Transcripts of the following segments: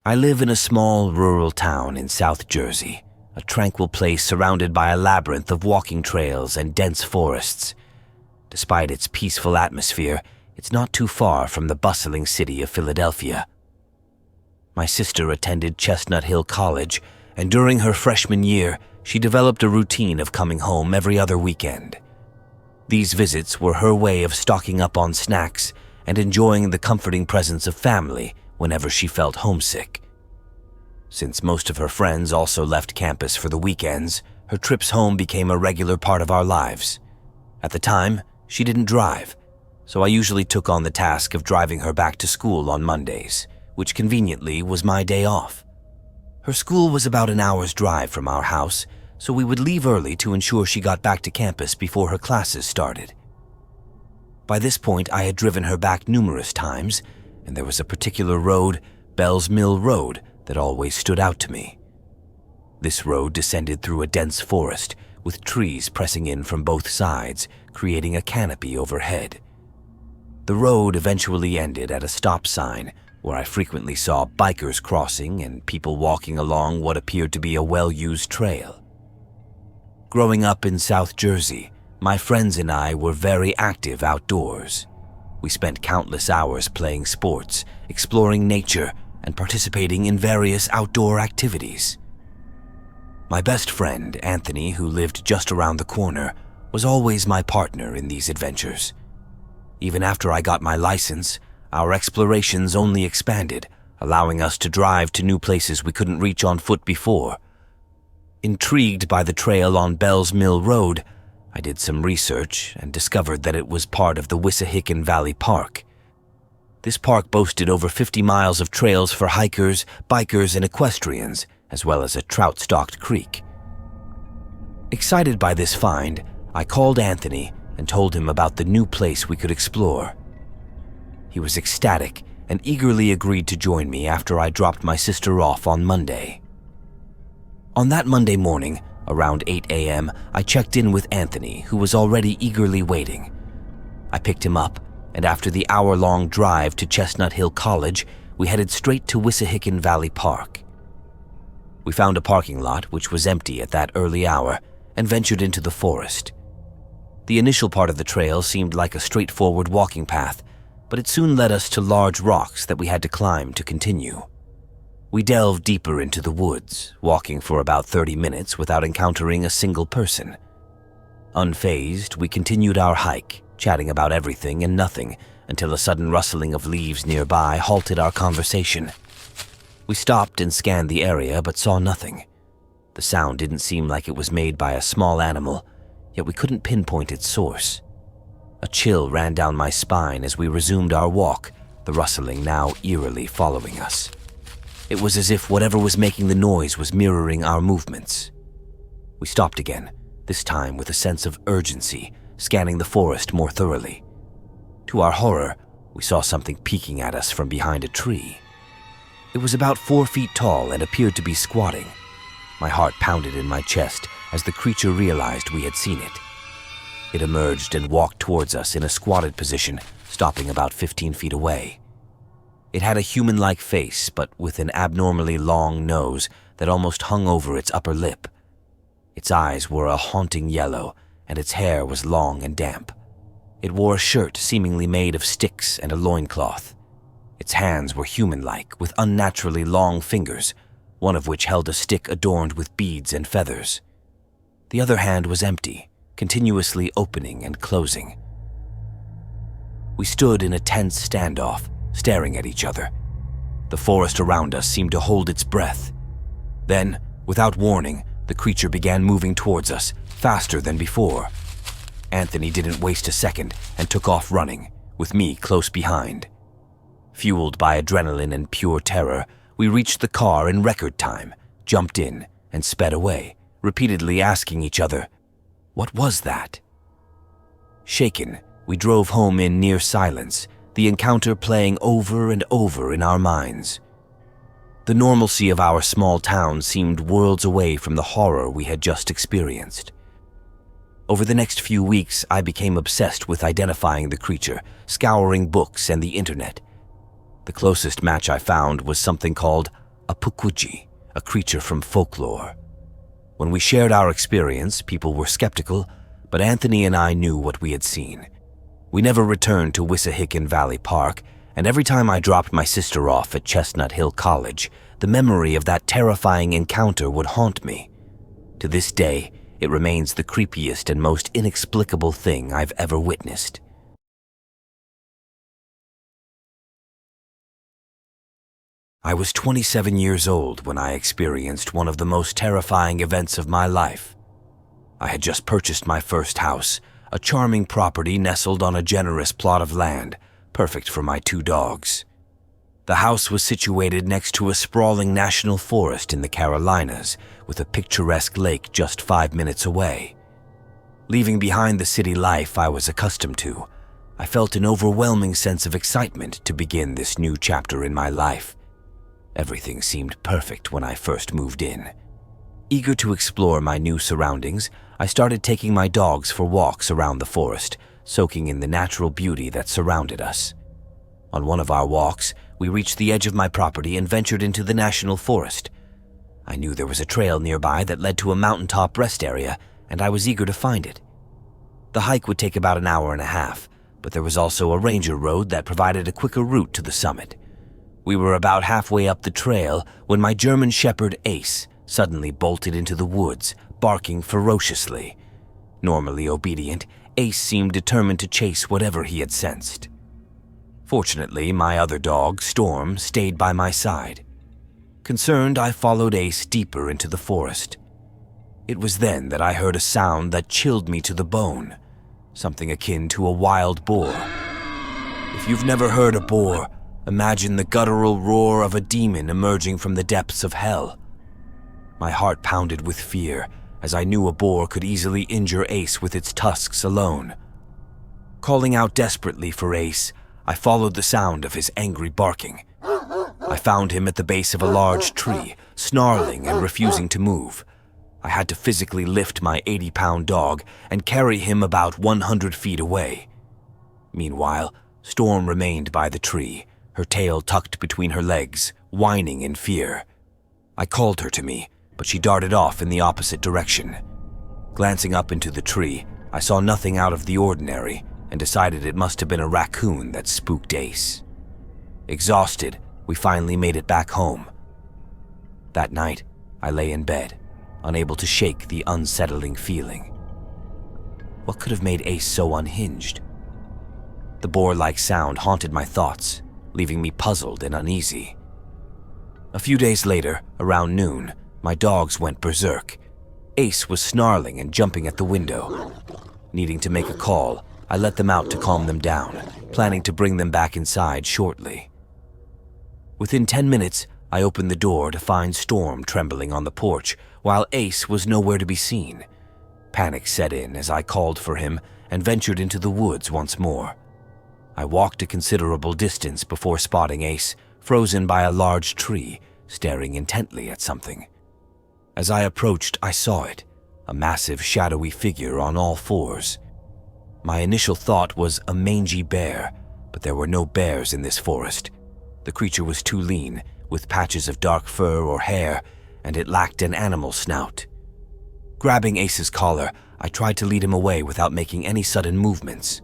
I live in a small rural town in South Jersey, a tranquil place surrounded by a labyrinth of walking trails and dense forests. Despite its peaceful atmosphere, it's not too far from the bustling city of Philadelphia. My sister attended Chestnut Hill College, and during her freshman year, she developed a routine of coming home every other weekend. These visits were her way of stocking up on snacks and enjoying the comforting presence of family whenever she felt homesick. Since most of her friends also left campus for the weekends, her trips home became a regular part of our lives. At the time, she didn't drive, so I usually took on the task of driving her back to school on Mondays, which conveniently was my day off. Her school was about an hour's drive from our house, so we would leave early to ensure she got back to campus before her classes started. By this point, I had driven her back numerous times, and there was a particular road, Bell's Mill Road, that always stood out to me. This road descended through a dense forest, with trees pressing in from both sides, creating a canopy overhead. The road eventually ended at a stop sign, where I frequently saw bikers crossing and people walking along what appeared to be a well-used trail. Growing up in South Jersey, my friends and I were very active outdoors. We spent countless hours playing sports, exploring nature, and participating in various outdoor activities. My best friend, Anthony, who lived just around the corner, was always my partner in these adventures. Even after I got my license, our explorations only expanded, allowing us to drive to new places we couldn't reach on foot before. Intrigued by the trail on Bell's Mill Road, I did some research and discovered that it was part of the Wissahickon Valley Park. This park boasted over 50 miles of trails for hikers, bikers, and equestrians, as well as a trout-stocked creek. Excited by this find, I called Anthony and told him about the new place we could explore. He was ecstatic and eagerly agreed to join me after I dropped my sister off on Monday. On that Monday morning, around 8 a.m., I checked in with Anthony, who was already eagerly waiting. I picked him up, and after the hour-long drive to Chestnut Hill College, we headed straight to Wissahickon Valley Park. We found a parking lot, which was empty at that early hour, and ventured into the forest. The initial part of the trail seemed like a straightforward walking path, but it soon led us to large rocks that we had to climb to continue. We delved deeper into the woods, walking for about 30 minutes without encountering a single person. Unfazed, we continued our hike, chatting about everything and nothing until a sudden rustling of leaves nearby halted our conversation. We stopped and scanned the area but saw nothing. The sound didn't seem like it was made by a small animal, yet we couldn't pinpoint its source. A chill ran down my spine as we resumed our walk, the rustling now eerily following us. It was as if whatever was making the noise was mirroring our movements. We stopped again, this time with a sense of urgency, scanning the forest more thoroughly. To our horror, we saw something peeking at us from behind a tree. It was about 4 feet tall and appeared to be squatting. My heart pounded in my chest as the creature realized we had seen it. It emerged and walked towards us in a squatted position, stopping about 15 feet away. It had a human-like face, but with an abnormally long nose that almost hung over its upper lip. Its eyes were a haunting yellow, and its hair was long and damp. It wore a shirt seemingly made of sticks and a loincloth. Its hands were human-like, with unnaturally long fingers, one of which held a stick adorned with beads and feathers. The other hand was empty, continuously opening and closing. We stood in a tense standoff, staring at each other. The forest around us seemed to hold its breath. Then, without warning, the creature began moving towards us, faster than before. Anthony didn't waste a second and took off running, with me close behind. Fueled by adrenaline and pure terror, we reached the car in record time, jumped in, and sped away, repeatedly asking each other, "What was that?" Shaken, we drove home in near silence, the encounter playing over and over in our minds. The normalcy of our small town seemed worlds away from the horror we had just experienced. Over the next few weeks, I became obsessed with identifying the creature, scouring books and the internet. The closest match I found was something called a pukuji, a creature from folklore. When we shared our experience, people were skeptical, but Anthony and I knew what we had seen. We never returned to Wissahickon Valley Park, and every time I dropped my sister off at Chestnut Hill College, the memory of that terrifying encounter would haunt me. To this day, it remains the creepiest and most inexplicable thing I've ever witnessed. I was 27 years old when I experienced one of the most terrifying events of my life. I had just purchased my first house, a charming property nestled on a generous plot of land, perfect for my 2 dogs. The house was situated next to a sprawling national forest in the Carolinas, with a picturesque lake just 5 minutes away. Leaving behind the city life I was accustomed to, I felt an overwhelming sense of excitement to begin this new chapter in my life. Everything seemed perfect when I first moved in. Eager to explore my new surroundings, I started taking my dogs for walks around the forest, soaking in the natural beauty that surrounded us. On one of our walks, we reached the edge of my property and ventured into the national forest. I knew there was a trail nearby that led to a mountaintop rest area, and I was eager to find it. The hike would take about an hour and a half, but there was also a ranger road that provided a quicker route to the summit. We were about halfway up the trail when my German Shepherd Ace suddenly bolted into the woods, barking ferociously. Normally obedient, Ace seemed determined to chase whatever he had sensed. Fortunately, my other dog, Storm, stayed by my side. Concerned, I followed Ace deeper into the forest. It was then that I heard a sound that chilled me to the bone, something akin to a wild boar. If you've never heard a boar, imagine the guttural roar of a demon emerging from the depths of hell. My heart pounded with fear, as I knew a boar could easily injure Ace with its tusks alone. Calling out desperately for Ace, I followed the sound of his angry barking. I found him at the base of a large tree, snarling and refusing to move. I had to physically lift my 80-pound dog and carry him about 100 feet away. Meanwhile, Storm remained by the tree, her tail tucked between her legs, whining in fear. I called her to me, but she darted off in the opposite direction. Glancing up into the tree, I saw nothing out of the ordinary and decided it must have been a raccoon that spooked Ace. Exhausted, we finally made it back home. That night, I lay in bed, unable to shake the unsettling feeling. What could have made Ace so unhinged? The boar-like sound haunted my thoughts, leaving me puzzled and uneasy. A few days later, around noon, my dogs went berserk. Ace was snarling and jumping at the window. Needing to make a call, I let them out to calm them down, planning to bring them back inside shortly. Within 10 minutes, I opened the door to find Storm trembling on the porch, while Ace was nowhere to be seen. Panic set in as I called for him and ventured into the woods once more. I walked a considerable distance before spotting Ace, frozen by a large tree, staring intently at something. As I approached, I saw it, a massive shadowy figure on all fours. My initial thought was a mangy bear, but there were no bears in this forest. The creature was too lean, with patches of dark fur or hair, and it lacked an animal snout. Grabbing Ace's collar, I tried to lead him away without making any sudden movements.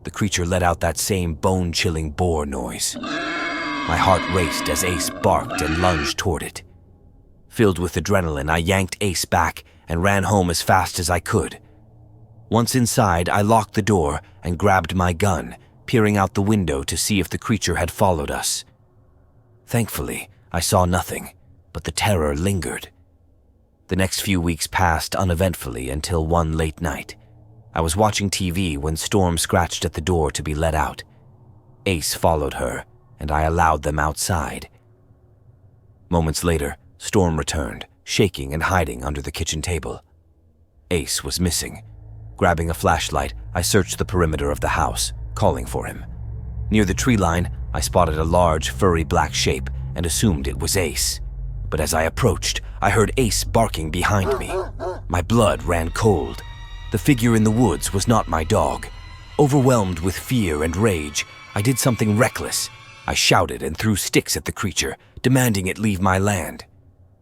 The creature let out that same bone-chilling boar noise. My heart raced as Ace barked and lunged toward it. Filled with adrenaline, I yanked Ace back and ran home as fast as I could. Once inside, I locked the door and grabbed my gun, peering out the window to see if the creature had followed us. Thankfully, I saw nothing, but the terror lingered. The next few weeks passed uneventfully until one late night. I was watching TV when Storm scratched at the door to be let out. Ace followed her, and I allowed them outside. Moments later, Storm returned, shaking and hiding under the kitchen table. Ace was missing. Grabbing a flashlight, I searched the perimeter of the house, calling for him. Near the tree line, I spotted a large, furry black shape and assumed it was Ace. But as I approached, I heard Ace barking behind me. My blood ran cold. The figure in the woods was not my dog. Overwhelmed with fear and rage, I did something reckless. I shouted and threw sticks at the creature, demanding it leave my land.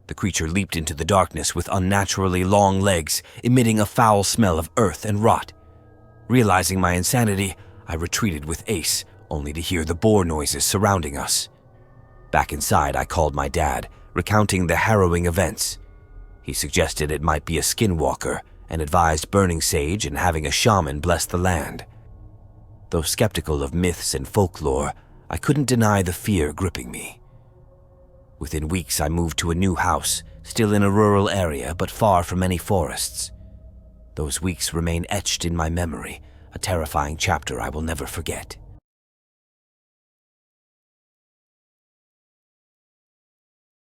The creature leaped into the darkness with unnaturally long legs, emitting a foul smell of earth and rot. Realizing my insanity, I retreated with Ace, only to hear the boar noises surrounding us. Back inside, I called my dad, recounting the harrowing events. He suggested it might be a skinwalker and advised burning sage and having a shaman bless the land. Though skeptical of myths and folklore, I couldn't deny the fear gripping me. Within weeks, I moved to a new house, still in a rural area but far from any forests. Those weeks remain etched in my memory, a terrifying chapter I will never forget.